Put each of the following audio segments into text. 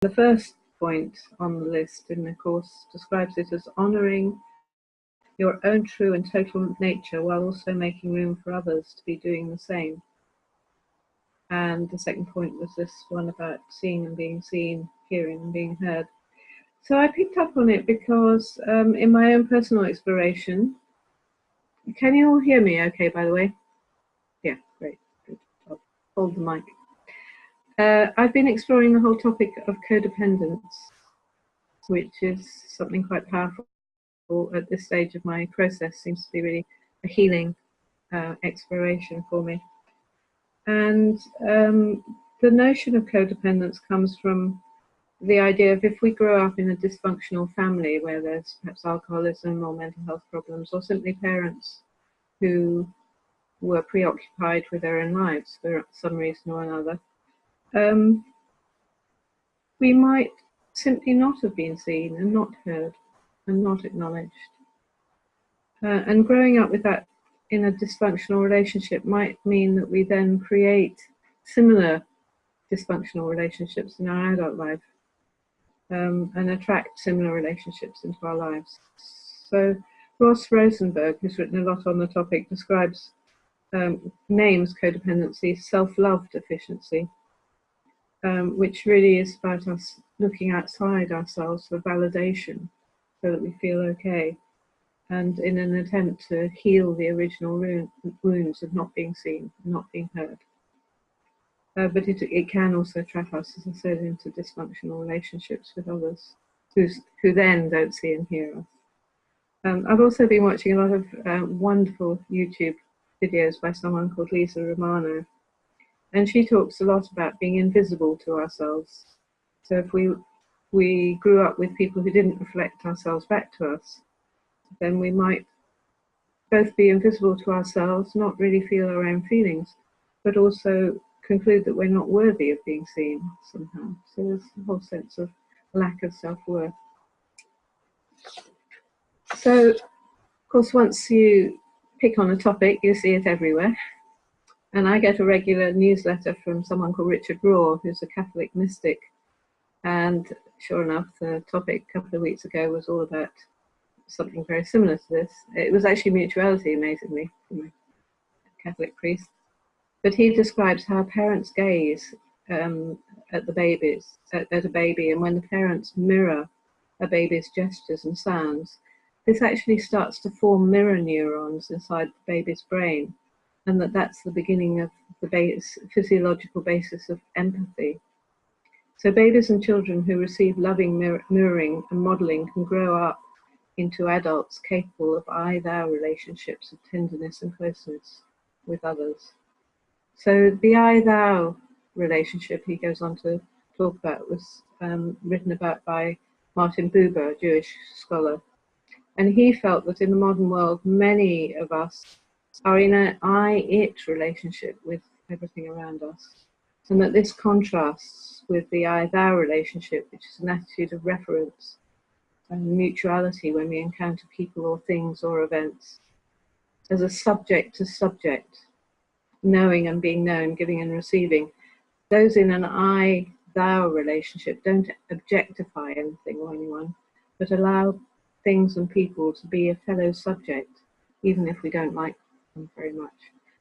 The first point on the list in the course describes it as honouring your own true and total nature while also making room for others to be doing the same. And the second point was this one about seeing and being seen, hearing and being heard. So I picked up on it because in my own personal exploration, can you all hear me okay, by the way? Yeah, great. Good. I'll hold the mic. I've been exploring the whole topic of codependence, which is something quite powerful at this stage of my process. Seems to be really a healing exploration for me. And the notion of codependence comes from the idea of if we grow up in a dysfunctional family where there's perhaps alcoholism or mental health problems, or simply parents who were preoccupied with their own lives for some reason or another, we might simply not have been seen and not heard and not acknowledged. And growing up with that in a dysfunctional relationship might mean that we then create similar dysfunctional relationships in our adult life, and attract similar relationships into our lives. So Ross Rosenberg, who's written a lot on the topic, describes, names codependency self-love deficiency, which really is about us looking outside ourselves for validation so that we feel okay, and in an attempt to heal the original wounds of not being seen, not being heard. But it can also trap us, as I said, into dysfunctional relationships with others who then don't see and hear us. I've also been watching a lot of wonderful YouTube videos by someone called Lisa Romano, and she talks a lot about being invisible to ourselves. So if we grew up with people who didn't reflect ourselves back to us, then we might both be invisible to ourselves, not really feel our own feelings, but also conclude that we're not worthy of being seen somehow. So there's a whole sense of lack of self-worth. So, of course, once you pick on a topic, you see it everywhere. And I get a regular newsletter from someone called Richard Rohr, who's a Catholic mystic. And sure enough, the topic a couple of weeks ago was all about something very similar to this. It was actually mutuality, amazingly, from a Catholic priest. But he describes how parents gaze at the babies, at a baby, and when the parents mirror a baby's gestures and sounds, this actually starts to form mirror neurons inside the baby's brain, and that's the beginning of the physiological basis of empathy. So babies and children who receive loving mirroring and modeling can grow up into adults capable of I-thou relationships of tenderness and closeness with others. So the I-thou relationship he goes on to talk about was written about by Martin Buber, a Jewish scholar. And he felt that in the modern world, many of us are in an I-it relationship with everything around us. And that this contrasts with the I-thou relationship, which is an attitude of reference and mutuality when we encounter people or things or events, as a subject to subject, knowing and being known, giving and receiving. Those in an I-thou relationship don't objectify anything or anyone, but allow things and people to be a fellow subject, even if we don't like them very much.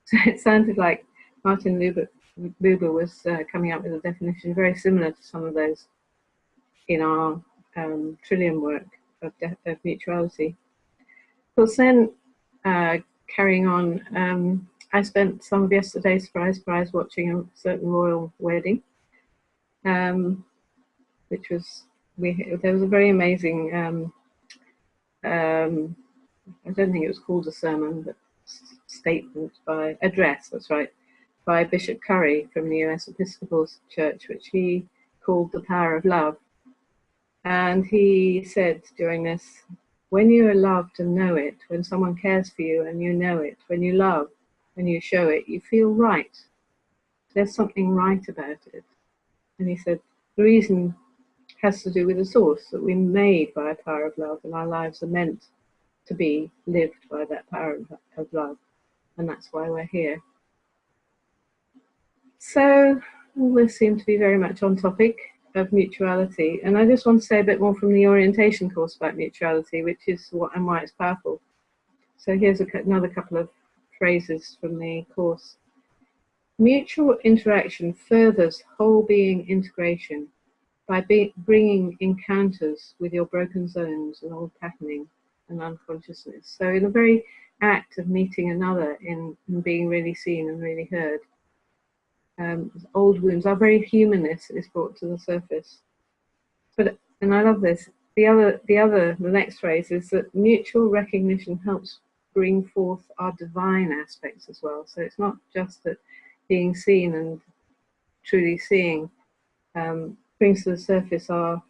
So it sounded like Martin Buber was coming up with a definition very similar to some of those in our Trillium work of mutuality. Of course, then carrying on, I spent some of yesterday, surprise, watching a certain royal wedding, which was, there was a very amazing, I don't think it was called a sermon, but statement by, address, that's right, by Bishop Curry from the US Episcopal Church, which he called The Power of Love. And he said during this, when you are loved and know it, when someone cares for you and you know it, when you love and you show it, you feel right. There's something right about it. And he said, the reason has to do with the source, that we're made by a power of love, and our lives are meant to be lived by that power of love. And that's why we're here. So all this seemed to be very much on topic. of mutuality. And I just want to say a bit more from the orientation course about mutuality, which is what and why it's powerful. So here's another couple of phrases from the course. Mutual interaction furthers whole being integration by bringing encounters with your broken zones and old patterning and unconsciousness. So in the very act of meeting another in being really seen and really heard, old wounds, our very humanness is brought to the surface. And I love this. The next phrase is that mutual recognition helps bring forth our divine aspects as well. So it's not just that being seen and truly seeing brings to the surface our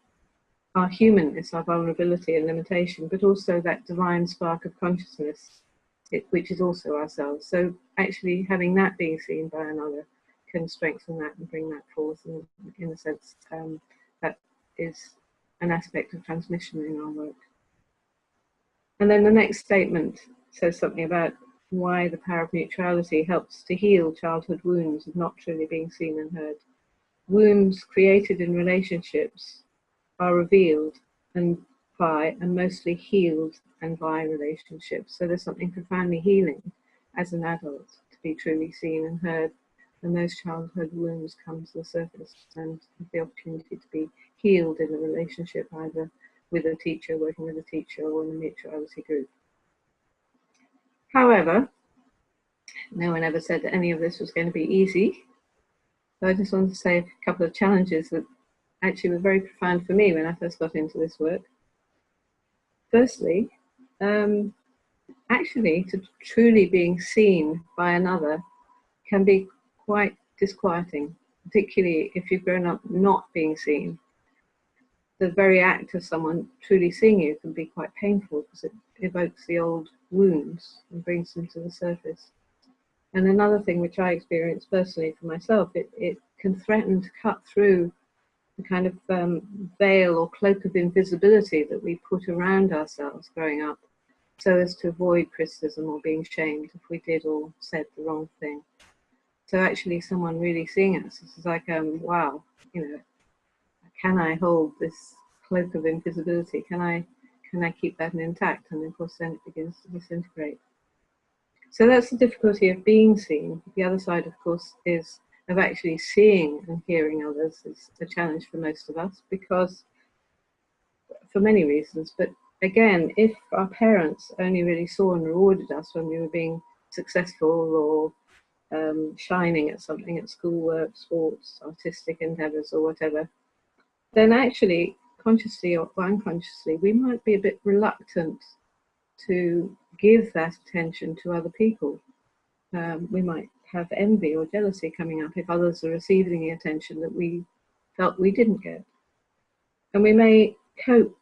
humanness, our vulnerability and limitation, but also that divine spark of consciousness, which is also ourselves. So actually having that being seen by another can strengthen that and bring that forth, and in a sense that is an aspect of transmission in our work. And then the next statement says something about why the power of mutuality helps to heal childhood wounds of not truly being seen and heard. Wounds created in relationships are revealed and mostly healed and by relationships. So there's something profoundly healing as an adult to be truly seen and heard, and those childhood wounds come to the surface and have the opportunity to be healed in a relationship, either with a teacher, working with a teacher, or in a mutuality group. However, no one ever said that any of this was going to be easy. So I just wanted to say a couple of challenges that actually were very profound for me when I first got into this work. Firstly, actually, to truly being seen by another can be quite disquieting, particularly if you've grown up not being seen. The very act of someone truly seeing you can be quite painful because it evokes the old wounds and brings them to the surface. And another thing which I experienced personally for myself, it can threaten to cut through the kind of veil or cloak of invisibility that we put around ourselves growing up, so as to avoid criticism or being shamed if we did or said the wrong thing. So actually someone really seeing us, it's like, wow, can I hold this cloak of invisibility? Can I keep that intact? And of course then it begins to disintegrate. So that's the difficulty of being seen. The other side, of course, is of actually seeing and hearing others is a challenge for most of us, because for many reasons. But again, if our parents only really saw and rewarded us when we were being successful or shining at something at schoolwork, sports, artistic endeavors or whatever, then actually, consciously or unconsciously, we might be a bit reluctant to give that attention to other people. We might have envy or jealousy coming up if others are receiving the attention that we felt we didn't get. And we may cope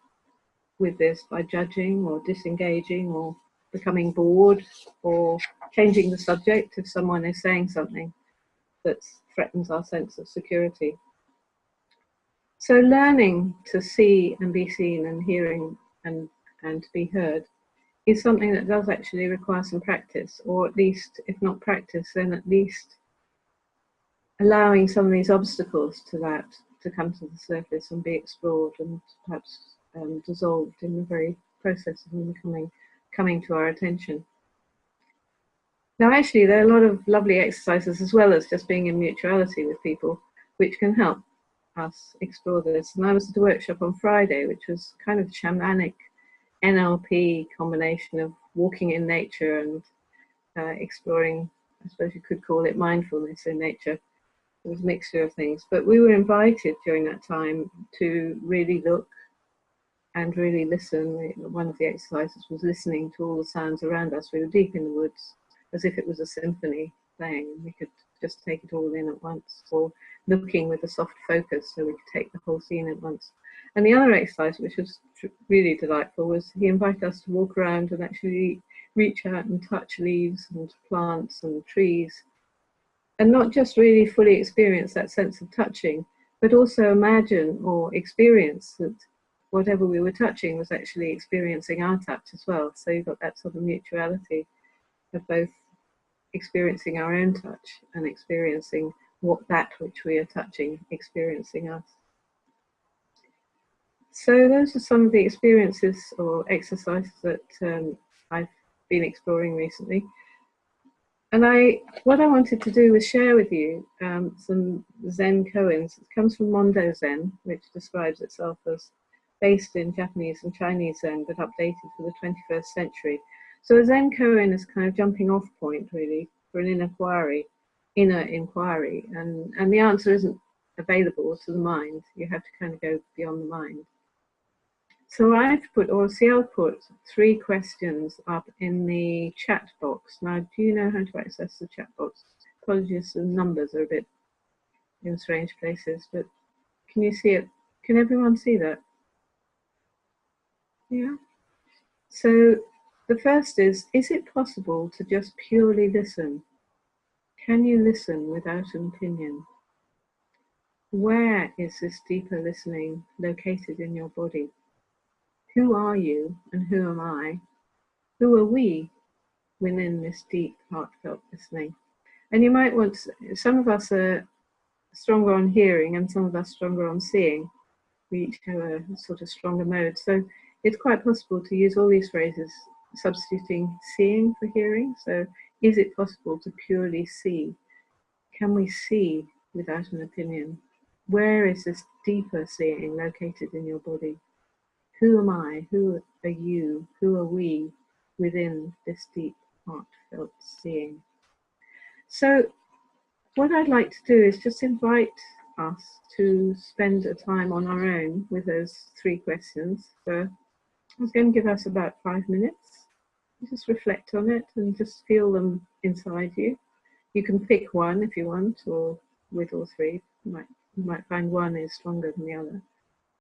with this by judging or disengaging or becoming bored or changing the subject if someone is saying something that threatens our sense of security. So learning to see and be seen and hearing and to be heard is something that does actually require some practice, or at least, if not practice, then at least allowing some of these obstacles to that to come to the surface and be explored and perhaps dissolved in the very process of them coming to our attention. Now actually there are a lot of lovely exercises as well as just being in mutuality with people which can help us explore this. And I was at a workshop on Friday which was kind of shamanic NLP combination of walking in nature and exploring, I suppose you could call it mindfulness in nature. It was a mixture of things, but we were invited during that time to really look and really listen. One of the exercises was listening to all the sounds around us. We were deep in the woods, as if it was a symphony playing. We could just take it all in at once, or looking with a soft focus so we could take the whole scene at once. And the other exercise, which was really delightful, was he invited us to walk around and actually reach out and touch leaves and plants and trees, and not just really fully experience that sense of touching, but also imagine or experience that whatever we were touching was actually experiencing our touch as well. So you've got that sort of mutuality of both experiencing our own touch and experiencing what that which we are touching experiencing us. So those are some of the experiences or exercises that I've been exploring recently. And what I wanted to do was share with you some Zen koans. It comes from Mondo Zen, which describes itself as based in Japanese and Chinese Zen, but updated for the 21st century. So a Zen koan is kind of jumping off point, really, for an inner inquiry. And the answer isn't available to the mind. You have to kind of go beyond the mind. So I've put, or Cielle put, 3 questions up in the chat box. Now, do you know how to access the chat box? Apologies, the numbers are a bit in strange places, but can you see it? Can everyone see that? Yeah. So the first is it possible to just purely listen? Can you listen without an opinion? Where is this deeper listening located in your body? Who are you and who am I? Who are we within this deep, heartfelt listening? And you might want to, some of us are stronger on hearing and some of us stronger on seeing. We each have a sort of stronger mode. So it's quite possible to use all these phrases, substituting seeing for hearing. So is it possible to purely see? Can we see without an opinion? Where is this deeper seeing located in your body? Who am I? Who are you? Who are we within this deep, heartfelt seeing? So what I'd like to do is just invite us to spend a time on our own with those 3 questions. So it's going to give us about 5 minutes. Just reflect on it and just feel them inside you. You can pick one if you want, or with all 3. You might find one is stronger than the other.